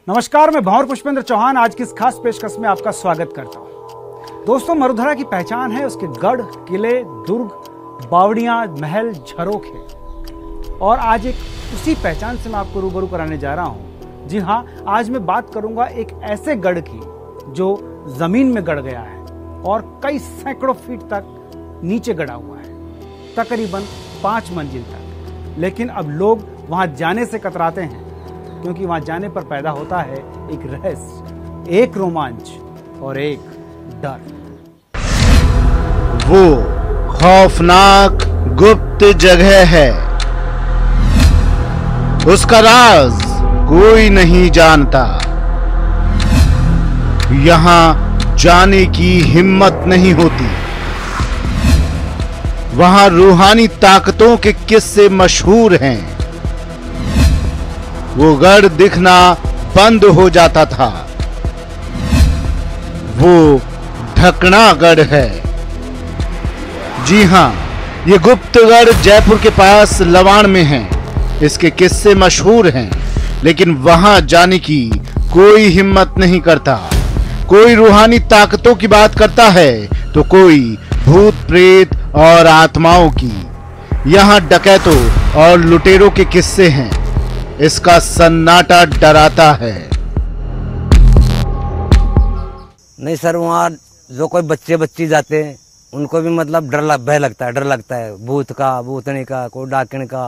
नमस्कार, मैं भंवर पुष्पेंद्र चौहान आज की इस खास पेशकश में आपका स्वागत करता हूं। दोस्तों, मरुधरा की पहचान है उसके गढ़, किले, दुर्ग, बावड़ियां, महल, झरोखे। और आज एक उसी पहचान से मैं आपको रूबरू कराने जा रहा हूं। जी हां, आज मैं बात करूंगा एक ऐसे गढ़ की जो जमीन में गड़ गया है और कई सैकड़ों फीट तक नीचे गड़ा हुआ है, तकरीबन 5 मंजिल तक। लेकिन अब लोग वहां जाने से कतराते हैं क्योंकि वहां जाने पर पैदा होता है एक रहस्य, एक रोमांच और एक डर। वो खौफनाक गुप्त जगह है, उसका राज कोई नहीं जानता। यहां जाने की हिम्मत नहीं होती। वहां रूहानी ताकतों के किस्से मशहूर हैं। वो गढ़ दिखना बंद हो जाता था। वो ढकना गढ़ है। जी हां, ये गुप्त गढ़ जयपुर के पास लवाण में है। इसके किस्से मशहूर हैं, लेकिन वहां जाने की कोई हिम्मत नहीं करता। कोई रूहानी ताकतों की बात करता है तो कोई भूत प्रेत और आत्माओं की। यहां डकैतों और लुटेरों के किस्से हैं। इसका सन्नाटा डराता है। नहीं सर, वहाँ जो कोई बच्चे जाते हैं उनको भी मतलब भय लगता है, डर लगता है भूत का, भूतनी का, कोई डाकण का।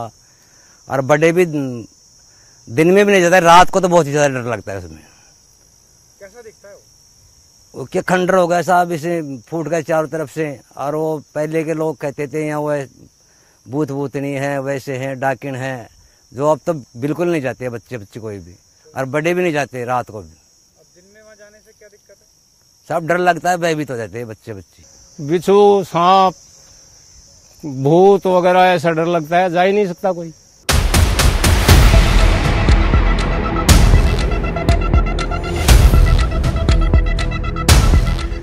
और बड़े भी दिन में भी नहीं जाता, रात को तो बहुत ही ज्यादा डर लगता है उसमें। कैसा दिखता है वो क्या खंडर हो गया साहब, इसे फूट गए चारों तरफ से। और वो पहले के लोग कहते थे यहाँ वो भूत भूतनी है, वैसे हैं, डाकिन है, जो अब तो बिल्कुल नहीं जाते हैं बच्चे कोई भी। और बड़े भी नहीं जाते रात को भी। अब दिन में वहां जाने से क्या दिक्कत है? सब डर लगता है, भयभीत हो जाते हैं बच्चे। बिच्छू, सांप, भूत वगैरह ऐसा डर लगता है, जा ही नहीं सकता कोई।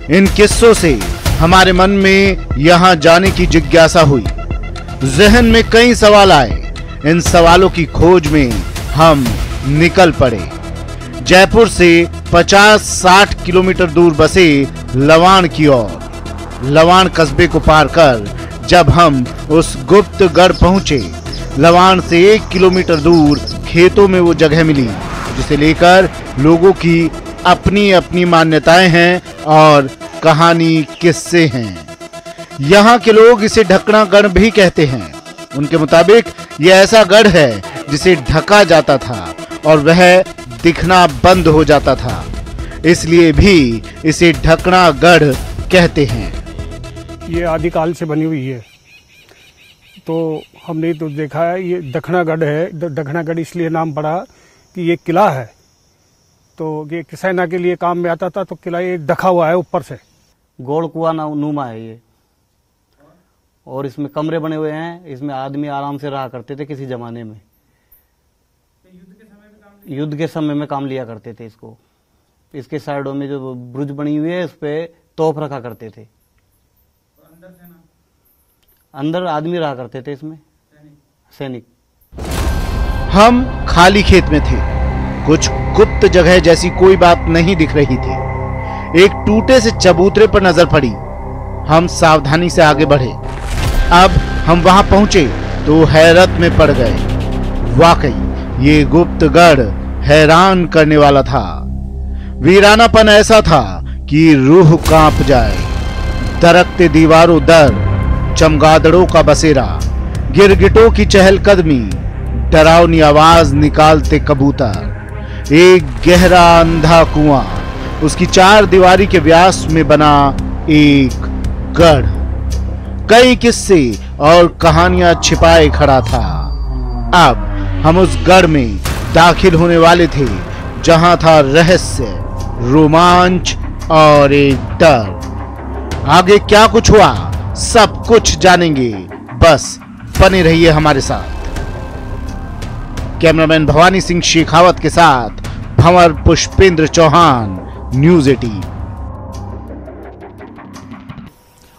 इन किस्सों से हमारे मन में यहां जाने की जिज्ञासा हुई। जहन में कई सवाल आए। इन सवालों की खोज में हम निकल पड़े। जयपुर से 50-60 किलोमीटर दूर बसे लवाण की ओर। लवाण कस्बे को पार कर जब हम उस गुप्त गढ़ पहुंचे, लवाण से 1 किलोमीटर दूर खेतों में वो जगह मिली जिसे लेकर लोगों की अपनी अपनी मान्यताएं हैं और कहानी किस्से हैं। यहाँ के लोग इसे ढकना गढ़ भी कहते हैं। उनके मुताबिक यह ऐसा गढ़ है जिसे ढका जाता था और वह दिखना बंद हो जाता था, इसलिए भी इसे ढकना गढ़ कहते हैं। ये आदिकाल से बनी हुई है, तो हमने तो देखा है ये दखना गढ़ है। दखना गढ़ इसलिए नाम पड़ा कि ये किला है, तो ये सेना के लिए काम में आता था, तो किला ये ढका हुआ है ऊपर से। गोल कुआं नुमा है ये, और इसमें कमरे बने हुए हैं। इसमें आदमी आराम से रहा करते थे किसी जमाने में। युद्ध के समय में काम लिया करते थे इसको। इसके साइडों में जो ब्रुज बनी हुई है उस पे तोप रखा करते थे। अंदर आदमी रहा करते थे इसमें, सैनिक। हम खाली खेत में थे। कुछ गुप्त जगह जैसी कोई बात नहीं दिख रही थी। एक टूटे से चबूतरे पर नजर पड़ी। हम सावधानी से आगे बढ़े। अब हम वहां पहुंचे तो हैरत में पड़ गए। वाकई ये गुप्त गढ़ हैरान करने वाला था। वीरानापन ऐसा था कि रूह कांप जाए। दरकते दीवारों दर, चमगादड़ों का बसेरा, गिरगिटों की चहलकदमी, डरावनी आवाज निकालते कबूतर, एक गहरा अंधा कुआं, उसकी 4 दीवारी के व्यास में बना एक गढ़। कई किस्से और कहानियां छिपाए खड़ा था। अब हम उस गढ़ में दाखिल होने वाले थे जहां था रहस्य, रोमांच और एक डर। आगे क्या कुछ हुआ सब कुछ जानेंगे, बस बने रहिए हमारे साथ। कैमरामैन भवानी सिंह शेखावत के साथ भंवर पुष्पेंद्र चौहान, न्यूज़ 18।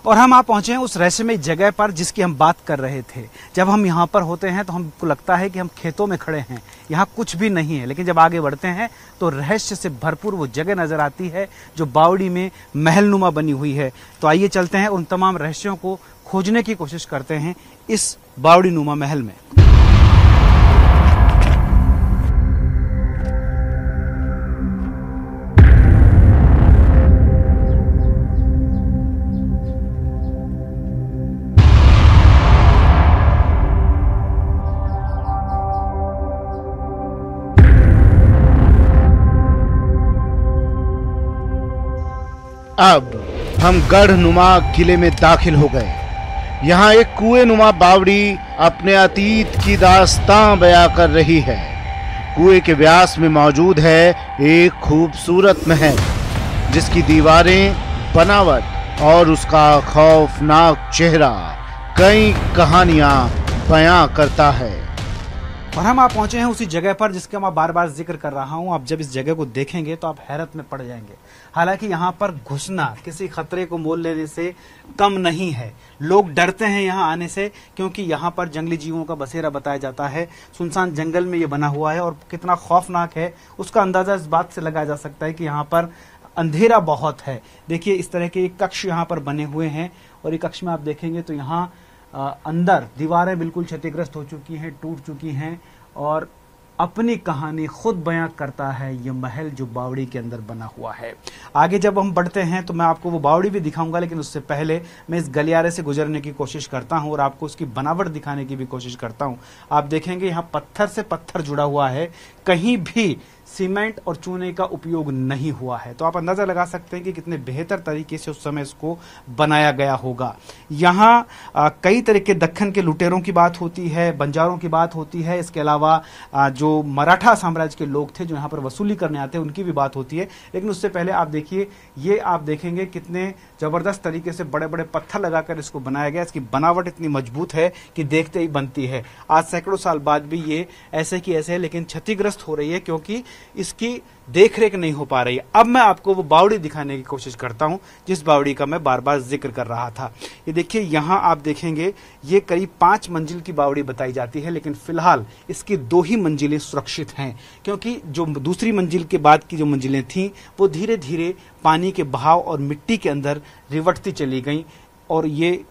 और हम पहुंचे हैं उस रहस्यमय जगह पर जिसकी हम बात कर रहे थे। जब हम यहाँ पर होते हैं तो हमको लगता है कि हम खेतों में खड़े हैं, यहाँ कुछ भी नहीं है, लेकिन जब आगे बढ़ते हैं तो रहस्य से भरपूर वो जगह नजर आती है जो बावड़ी में महलनुमा बनी हुई है। तो आइए चलते हैं, उन तमाम रहस्यों को खोजने की कोशिश करते हैं इस बावड़ी नुमा महल में। अब हम गढ़ नुमा किले में दाखिल हो गए। यहाँ एक कुएं नुमा बावड़ी अपने अतीत की दास्तां बयां कर रही है। कुएं के व्यास में मौजूद है एक खूबसूरत महल जिसकी दीवारें, बनावट और उसका खौफनाक चेहरा कई कहानियां बयां करता है। और हम पहुंचे हैं उसी जगह पर जिसका मैं बार बार जिक्र कर रहा हूं। आप जब इस जगह को देखेंगे तो आप हैरत में पड़ जाएंगे। हालांकि यहाँ पर घुसना किसी खतरे को मोल लेने से कम नहीं है। लोग डरते हैं यहाँ आने से, क्योंकि यहाँ पर जंगली जीवों का बसेरा बताया जाता है। सुनसान जंगल में ये बना हुआ है और कितना खौफनाक है उसका अंदाजा इस बात से लगाया जा सकता है कि यहाँ पर अंधेरा बहुत है। देखिए, इस तरह के कक्ष यहाँ पर बने हुए हैं और ये कक्ष में आप देखेंगे तो यहाँ अंदर दीवारें बिल्कुल क्षतिग्रस्त हो चुकी हैं, टूट चुकी हैं और अपनी कहानी खुद बयां करता है ये महल जो बावड़ी के अंदर बना हुआ है। आगे जब हम बढ़ते हैं तो मैं आपको वो बावड़ी भी दिखाऊंगा, लेकिन उससे पहले मैं इस गलियारे से गुजरने की कोशिश करता हूं और आपको उसकी बनावट दिखाने की भी कोशिश करता हूं। आप देखेंगे यहाँ पत्थर से पत्थर जुड़ा हुआ है, कहीं भी सीमेंट और चूने का उपयोग नहीं हुआ है। तो आप अंदाजा लगा सकते हैं कि कितने बेहतर तरीके से उस समय इसको बनाया गया होगा। यहाँ कई तरह के दक्खन के लुटेरों की बात होती है, बंजारों की बात होती है। इसके अलावा जो मराठा साम्राज्य के लोग थे जो यहाँ पर वसूली करने आते हैं उनकी भी बात होती है। लेकिन उससे पहले आप देखिए, ये आप देखेंगे कितने जबरदस्त तरीके से बड़े बड़े पत्थर लगाकर इसको बनाया गया। इसकी बनावट इतनी मजबूत है कि देखते ही बनती है। आज सैकड़ों साल बाद भी ये ऐसे की ऐसे है, लेकिन क्षतिग्रस्त हो रही है क्योंकि इसकी देखरेख नहीं हो पा रही है। अब मैं आपको वो बावड़ी दिखाने की कोशिश करता हूं जिस बावड़ी का मैं बार बार जिक्र कर रहा था। ये देखिए, यहां आप देखेंगे ये करीब 5 मंजिल की बावड़ी बताई जाती है, लेकिन फिलहाल इसकी 2 ही मंजिलें सुरक्षित हैं, क्योंकि जो दूसरी मंजिल के बाद की जो मंजिलें थीं वो धीरे धीरे पानी के बहाव और मिट्टी के अंदर रिवटती चली गई और ये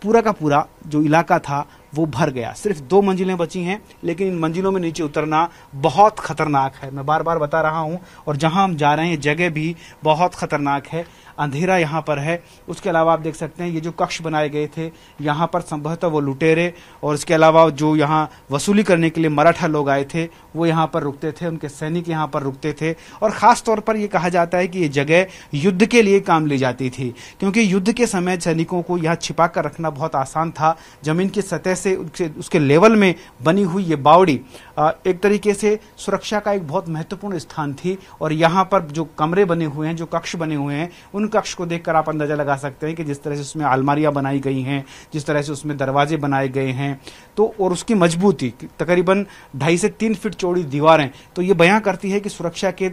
पूरा का पूरा जो इलाका था वो भर गया। सिर्फ 2 मंजिलें बची हैं, लेकिन इन मंजिलों में नीचे उतरना बहुत खतरनाक है। मैं बार बार बता रहा हूं, और जहां हम जा रहे हैं जगह भी बहुत खतरनाक है। अंधेरा यहाँ पर है। उसके अलावा आप देख सकते हैं ये जो कक्ष बनाए गए थे यहाँ पर संभवतः वो लुटेरे और इसके अलावा जो यहाँ वसूली करने के लिए मराठा लोग आए थे वो यहाँ पर रुकते थे, उनके सैनिक यहाँ पर रुकते थे। और ख़ास तौर पर ये कहा जाता है कि ये जगह युद्ध के लिए काम ली जाती थी, क्योंकि युद्ध के समय सैनिकों को यहाँ छिपा कर रखना बहुत आसान था। जमीन की सतह से उसके लेवल में बनी हुई ये बावड़ी एक तरीके से सुरक्षा का एक बहुत महत्वपूर्ण स्थान थी। और यहाँ पर जो कमरे बने हुए हैं, जो कक्ष बने हुए हैं, उन कक्ष को देखकर आप अंदाजा लगा सकते हैं कि जिस तरह से उसमें अलमारियां बनाई गई हैं, जिस तरह से उसमें दरवाजे बनाए गए हैं, तो और उसकी मजबूती तकरीबन 2.5 से 3 फीट चौड़ी दीवारें, तो ये बयां करती है कि सुरक्षा के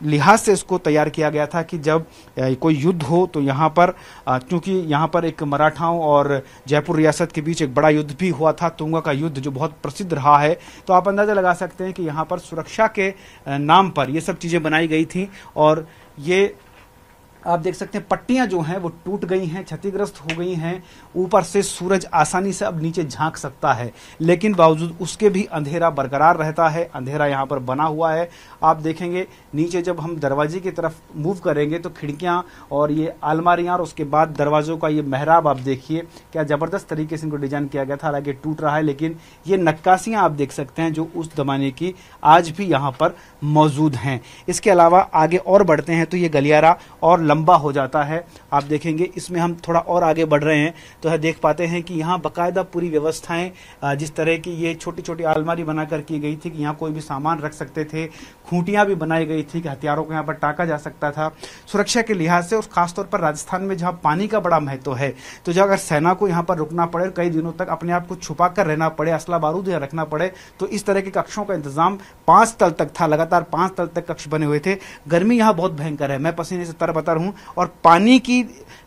लिहाज से इसको तैयार किया गया था कि जब कोई युद्ध हो तो यहाँ पर, क्योंकि यहाँ पर एक मराठाओं और जयपुर रियासत के बीच एक बड़ा युद्ध भी हुआ था, तुंगा का युद्ध, जो बहुत प्रसिद्ध रहा है। तो आप अंदाजा लगा सकते हैं कि यहाँ पर सुरक्षा के नाम पर ये सब चीजें बनाई गई थी। और ये आप देख सकते हैं पट्टियां जो हैं वो टूट गई हैं, क्षतिग्रस्त हो गई हैं। ऊपर से सूरज आसानी से अब नीचे झांक सकता है, लेकिन बावजूद उसके भी अंधेरा बरकरार रहता है। अंधेरा यहाँ पर बना हुआ है। आप देखेंगे नीचे जब हम दरवाजे की तरफ मूव करेंगे तो खिड़कियां और ये अलमारियां और उसके बाद दरवाजों का ये मेहराब आप देखिए, क्या जबरदस्त तरीके से इनको डिजाइन किया गया था। हालांकि टूट रहा है, लेकिन ये नक्काशियां आप देख सकते हैं जो उस जमाने की आज भी यहाँ पर मौजूद हैं। इसके अलावा आगे और बढ़ते हैं तो ये गलियारा और लंबा हो जाता है। आप देखेंगे इसमें हम थोड़ा और आगे बढ़ रहे हैं तो है देख पाते हैं कि यहाँ बाकायदा पूरी व्यवस्थाएं, जिस तरह की ये छोटी छोटी अलमारी बनाकर की गई थी कि यहाँ कोई भी सामान रख सकते थे। खूंटियां भी बनाई गई थी कि हथियारों को यहाँ पर टाका जा सकता था सुरक्षा के लिहाज से। और खासतौर पर राजस्थान में जहाँ पानी का बड़ा महत्व है, तो जब अगर सेना को यहाँ पर रुकना पड़े, कई दिनों तक अपने आप को छुपा कर रहना पड़े, असला बारूद यहाँ रखना पड़े, तो इस तरह के कक्षों का इंतजाम 5 तल तक था। लगातार 5 तल तक कक्ष बने हुए थे। गर्मी यहाँ बहुत भयंकर है, मैं पसीने से तरबतर हूं। और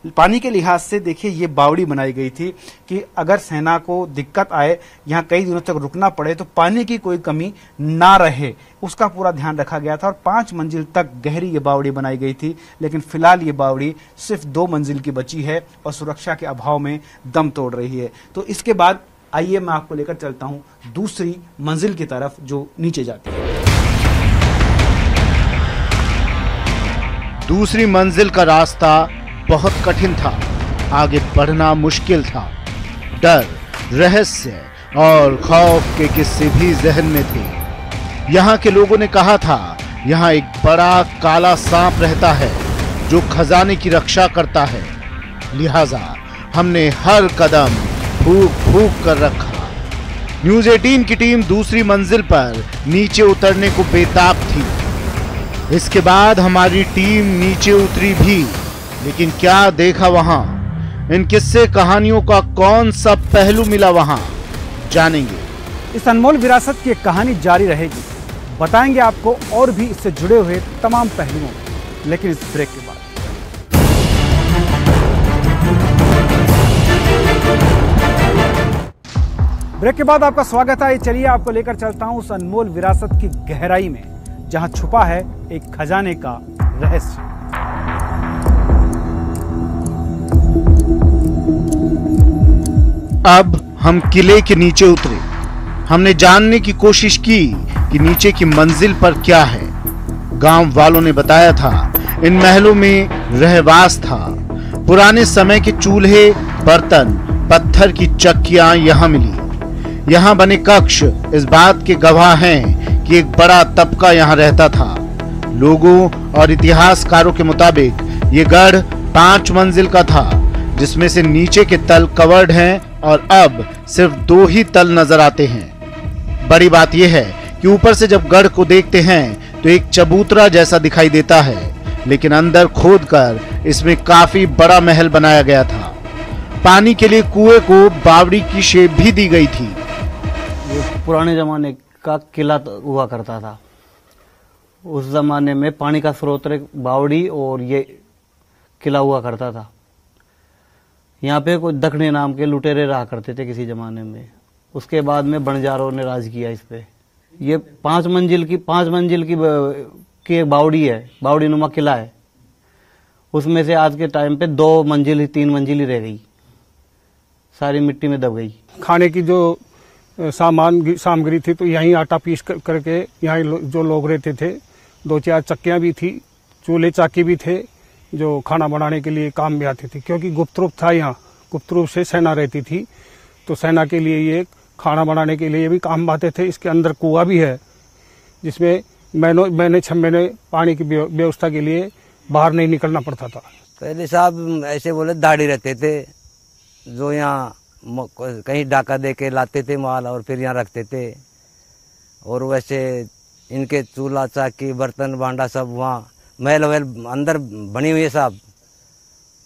पानी के लिहाज से देखिए ये बावड़ी बनाई गई थी कि अगर सेना को दिक्कत आए, यहाँ कई दिनों तक रुकना पड़े, तो पानी की कोई कमी ना रहे, उसका पूरा ध्यान रखा गया था। और 5 मंजिल तक गहरी ये बावड़ी बनाई गई थी, लेकिन फिलहाल ये बावड़ी सिर्फ 2 मंजिल की बची है और सुरक्षा के अभाव में दम तोड़ रही है। तो इसके बाद आइए मैं आपको लेकर चलता हूँ दूसरी मंजिल की तरफ जो नीचे जाती है। दूसरी मंजिल का रास्ता बहुत कठिन था, आगे बढ़ना मुश्किल था। डर, रहस्य और खौफ के किस्से भी जहन में थे। यहाँ के लोगों ने कहा था यहाँ एक बड़ा काला सांप रहता है जो खजाने की रक्षा करता है। लिहाजा हमने हर कदम फूंक फूंक कर रखा। न्यूज़ 18 की टीम दूसरी मंजिल पर नीचे उतरने को बेताब थी। इसके बाद हमारी टीम नीचे उतरी भी, लेकिन क्या देखा वहां? इन किस्से कहानियों का कौन सा पहलू मिला वहां, जानेंगे। इस अनमोल विरासत की एक कहानी जारी रहेगी, बताएंगे आपको और भी इससे जुड़े हुए तमाम पहलुओं, लेकिन इस ब्रेक के बाद। ब्रेक के बाद आपका स्वागत है। चलिए आपको लेकर चलता हूं उस अनमोल विरासत की गहराई में, जहां छुपा है एक खजाने का रहस्य। अब हम किले के नीचे उतरे। हमने जानने की कोशिश की कि नीचे की मंजिल पर क्या है। गांव वालों ने बताया था इन महलों में रहवास था। पुराने समय के चूल्हे, बर्तन, पत्थर की चक्कियां यहां मिली। यहाँ बने कक्ष इस बात के गवाह हैं कि एक बड़ा तबका यहाँ रहता था। लोगों और इतिहासकारों के मुताबिक ये गढ़ 5 मंजिल का था, जिसमें से नीचे के तल कवर्ड हैं और अब सिर्फ 2 ही तल नजर आते हैं। बड़ी बात यह है कि ऊपर से जब गढ़ को देखते हैं तो एक चबूतरा जैसा दिखाई देता है, लेकिन अंदर खोदकर इसमें काफी बड़ा महल बनाया गया था। पानी के लिए कुएं को बावड़ी की शेप भी दी गई थी। पुराने जमाने का किला हुआ करता था। उस जमाने में पानी का स्रोत बावड़ी और ये किला हुआ करता था। यहाँ पे कोई दखने नाम के लुटेरे रहा करते थे किसी जमाने में। उसके बाद में बंजारों ने राज किया इस पे। ये 5 मंजिल की एक बावड़ी है, बावड़ी नुमा किला है। उसमें से आज के टाइम पे 2 मंजिल ही 3 मंजिल ही रह गई, सारी मिट्टी में दब गई। खाने की जो सामग्री थी तो यहीं आटा पीस करके यहाँ जो लोग रहते थे। 2-4 चक्कियाँ भी थी, चूल्हे चाकी भी थे जो खाना बनाने के लिए काम में आती थी, क्योंकि गुप्त रूप था यहाँ। गुप्त रूप से सेना रहती थी, तो सेना के लिए ये खाना बनाने के लिए भी काम आते थे। इसके अंदर कुआं भी है, जिसमें महीने 6 महीने पानी की व्यवस्था के लिए बाहर नहीं निकलना पड़ता था। पहले साहब ऐसे बोले दाढ़ी रहते थे, जो यहाँ कहीं डाका दे के लाते थे माल और फिर यहाँ रखते थे। और वैसे इनके चूल्हा चाकी बर्तन भांडा सब वहाँ महल वहल अंदर बनी हुई है साहब,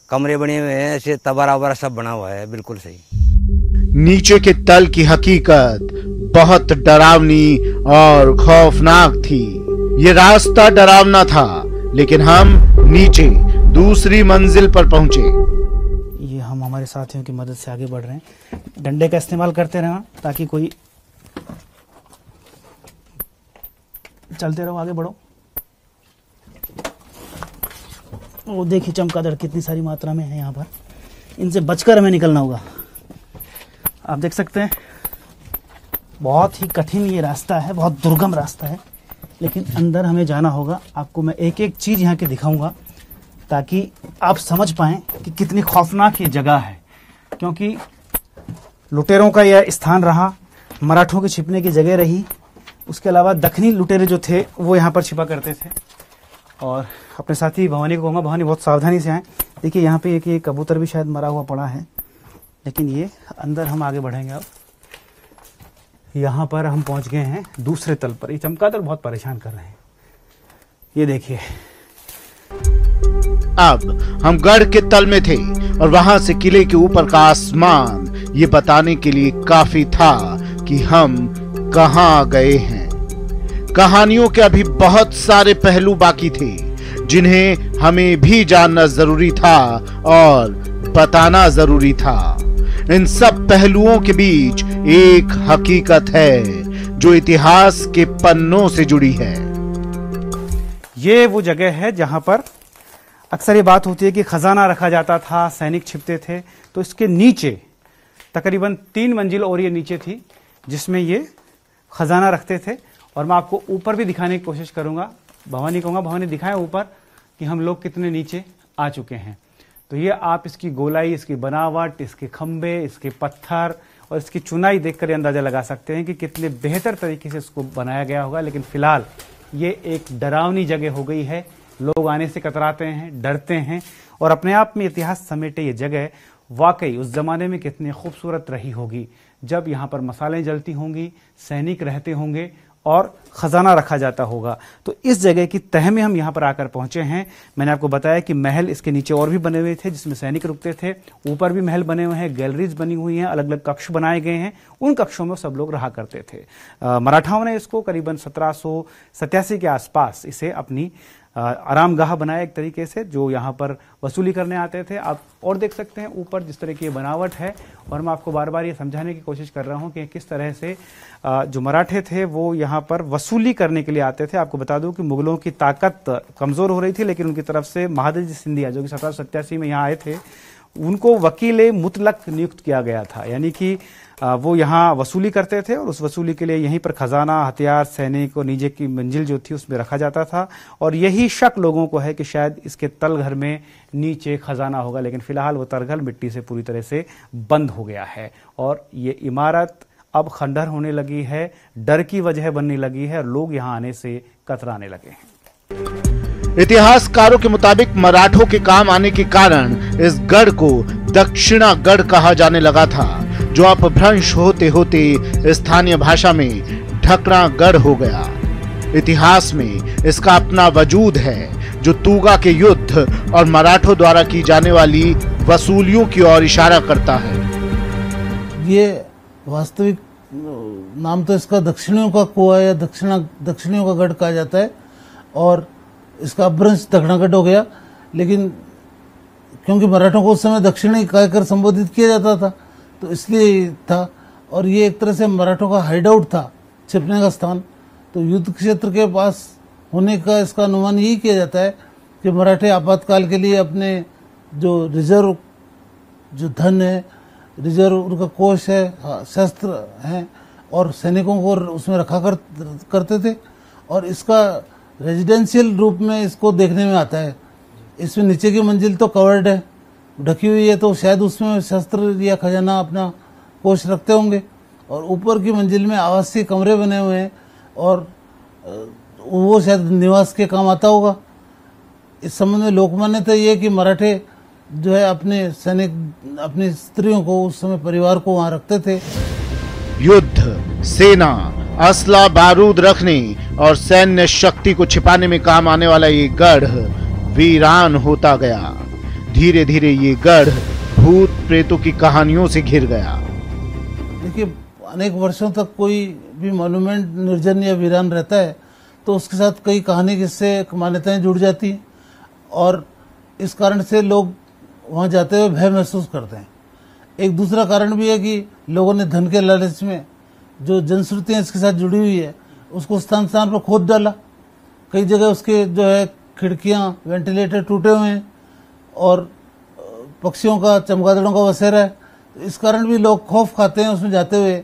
कमरे बने हुए हैं, ऐसे तबारा वबारा सब बना हुआ है, बिल्कुल सही। नीचे के तल की हकीकत बहुत डरावनी और खौफनाक थी। ये रास्ता डरावना था, लेकिन हम नीचे दूसरी मंजिल पर पहुंचे। ये हम हमारे साथियों की मदद से आगे बढ़ रहे हैं। डंडे का इस्तेमाल करते रहना ताकि कोई, चलते रहो, आगे बढ़ो। वो देखिए चमगादड़ कितनी सारी मात्रा में है यहाँ पर, इनसे बचकर हमें निकलना होगा। आप देख सकते हैं बहुत ही कठिन ये रास्ता है, बहुत दुर्गम रास्ता है, लेकिन अंदर हमें जाना होगा। आपको मैं एक एक चीज यहाँ के दिखाऊंगा ताकि आप समझ पाएं कि कितनी खौफनाक ये जगह है। क्योंकि लुटेरों का यह स्थान रहा, मराठों के छिपने की जगह रही, उसके अलावा दक्षिणी लुटेरे जो थे वो यहाँ पर छिपा करते थे। और अपने साथी भवानी को कहूँगा, भवानी बहुत सावधानी से आए। देखिए यहाँ पे एक कबूतर भी शायद मरा हुआ पड़ा है, लेकिन ये अंदर हम आगे बढ़ेंगे। अब यहाँ पर हम पहुँच गए हैं दूसरे तल पर। ये चमगादड़ बहुत परेशान कर रहे हैं, ये देखिए। अब हम गढ़ के तल में थे और वहां से किले के ऊपर का आसमान ये बताने के लिए काफी था कि हम कहां गए हैं। कहानियों के अभी बहुत सारे पहलू बाकी थे। जिन्हें हमें भी जानना जरूरी था और बताना जरूरी था। इन सब पहलुओं के बीच एक हकीकत है जो इतिहास के पन्नों से जुड़ी है। ये वो जगह है जहां पर अक्सर ये बात होती है कि खजाना रखा जाता था, सैनिक छिपते थे। तो इसके नीचे तकरीबन 3 मंजिल और ये नीचे थी जिसमें ये खजाना रखते थे। और मैं आपको ऊपर भी दिखाने की कोशिश करूंगा। भवानी कहूंगा, भवानी दिखाएं ऊपर कि हम लोग कितने नीचे आ चुके हैं। तो ये आप इसकी गोलाई, इसकी बनावट, इसके खंबे, इसके पत्थर और इसकी चुनाई देखकर अंदाजा लगा सकते हैं कि कितने बेहतर तरीके से इसको बनाया गया होगा। लेकिन फिलहाल ये एक डरावनी जगह हो गई है। लोग आने से कतराते हैं, डरते हैं। और अपने आप में इतिहास समेटे ये जगह वाकई उस जमाने में कितनी खूबसूरत रही होगी, जब यहाँ पर मसालें जलती होंगी, सैनिक रहते होंगे और खजाना रखा जाता होगा। तो इस जगह की तह में हम यहाँ पर आकर पहुंचे हैं। मैंने आपको बताया कि महल इसके नीचे और भी बने हुए थे जिसमें सैनिक रुकते थे। ऊपर भी महल बने हुए हैं, गैलरीज बनी हुई हैं, अलग अलग कक्ष बनाए गए हैं। उन कक्षों में सब लोग रहा करते थे। मराठाओं ने इसको करीबन 1787 के आसपास इसे अपनी आरामगाह बनाया एक तरीके से, जो यहाँ पर वसूली करने आते थे। आप और देख सकते हैं ऊपर जिस तरह की बनावट है। और मैं आपको बार बार ये समझाने की कोशिश कर रहा हूँ कि किस तरह से जो मराठे थे वो यहाँ पर वसूली करने के लिए आते थे। आपको बता दूं कि मुगलों की ताकत कमजोर हो रही थी, लेकिन उनकी तरफ से महादजी सिंधिया जो कि 1787 में यहाँ आए थे, उनको वकील मुतलक नियुक्त किया गया था। यानी कि वो यहाँ वसूली करते थे और उस वसूली के लिए यहीं पर खजाना, हथियार, सैनिक और नीचे की मंजिल जो थी उसमें रखा जाता था। और यही शक लोगों को है कि शायद इसके तलघर में नीचे खजाना होगा। लेकिन फिलहाल वो तलघर मिट्टी से पूरी तरह से बंद हो गया है और ये इमारत अब खंडहर होने लगी है, डर की वजह बनने लगी है और लोग यहाँ आने से कतराने लगे हैं। इतिहासकारों के मुताबिक मराठों के काम आने के कारण इस गढ़ को दक्षिणागढ़ कहा जाने लगा था, जो अपभ्रंश होते होते स्थानीय भाषा में ढकणागढ़ हो गया। इतिहास में इसका अपना वजूद है जो तूगा के युद्ध और मराठों द्वारा की जाने वाली वसूलियों की ओर इशारा करता है। ये वास्तविक नाम तो इसका दक्षिणियों का कुआ या दक्षिणियों का गढ़ कहा जाता है और इसका अपभ्रंश दक्षिणागढ़ हो गया। लेकिन क्योंकि मराठों को उस समय दक्षिणी कहकर संबोधित किया जाता था तो इसलिए था। और ये एक तरह से मराठों का हाइड आउट था, छिपने का स्थान। तो युद्ध क्षेत्र के पास होने का इसका अनुमान यही किया जाता है कि मराठे आपातकाल के लिए अपने जो रिजर्व जो धन है, रिजर्व उनका कोष है, शस्त्र हैं और सैनिकों को उसमें रखा करते थे। और इसका रेजिडेंशियल रूप में इसको देखने में आता है। इसमें नीचे की मंजिल तो कवर्ड है, ढकी हुई है, तो शायद उसमें शस्त्र या खजाना अपना कोष रखते होंगे। और ऊपर की मंजिल में आवासीय कमरे बने हुए हैं और वो शायद निवास के काम आता होगा। इस संबंध में लोकमान्यता ये कि मराठे जो है अपने सैनिक, अपनी स्त्रियों को, उस समय परिवार को वहां रखते थे। युद्ध, सेना, असला बारूद रखने और सैन्य शक्ति को छिपाने में काम आने वाला ये गढ़ वीरान होता गया। धीरे धीरे ये गढ़ भूत प्रेतों की कहानियों से घिर गया। देखिए, अनेक वर्षों तक कोई भी मॉन्यूमेंट निर्जन या वीरान रहता है तो उसके साथ कई कहानी, किस्से, मान्यताएं जुड़ जाती हैं और इस कारण से लोग वहां जाते हुए भय महसूस करते हैं। एक दूसरा कारण भी है कि लोगों ने धन के लालच में जो जनश्रुतियाँ इसके साथ जुड़ी हुई है उसको स्थान स्थान पर खोद डाला। कई जगह उसके जो है खिड़कियाँ, वेंटिलेटर टूटे हुए हैं और पक्षियों का, चमगादड़ों का बसेरा है। तो इस कारण भी लोग खौफ खाते हैं उसमें जाते हुए,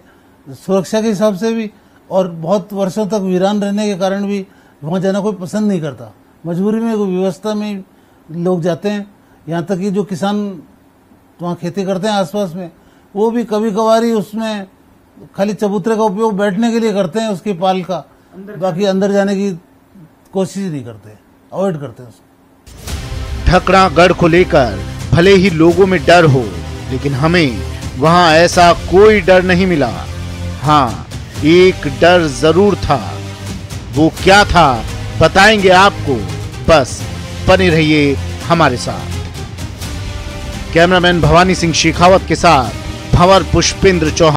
सुरक्षा के हिसाब से भी, और बहुत वर्षों तक वीरान रहने के कारण भी वहाँ जाना कोई पसंद नहीं करता। मजबूरी में, कोई व्यवस्था में लोग जाते हैं। यहाँ तक कि जो किसान वहाँ खेती करते हैं आसपास में, वो भी कभी कभार ही उसमें खाली चबूतरे का उपयोग बैठने के लिए करते हैं, उसकी पाल का, बाकी अंदर जाने की कोशिश नहीं करते, अवॉइड करते हैं उसको। ढकणागढ़ को लेकर भले ही लोगों में डर हो, लेकिन हमें वहां ऐसा कोई डर नहीं मिला। हाँ, एक डर जरूर था। वो क्या था बताएंगे आपको, बस बने रहिए हमारे साथ। कैमरामैन भवानी सिंह शेखावत के साथ भंवर पुष्पेंद्र चौहान।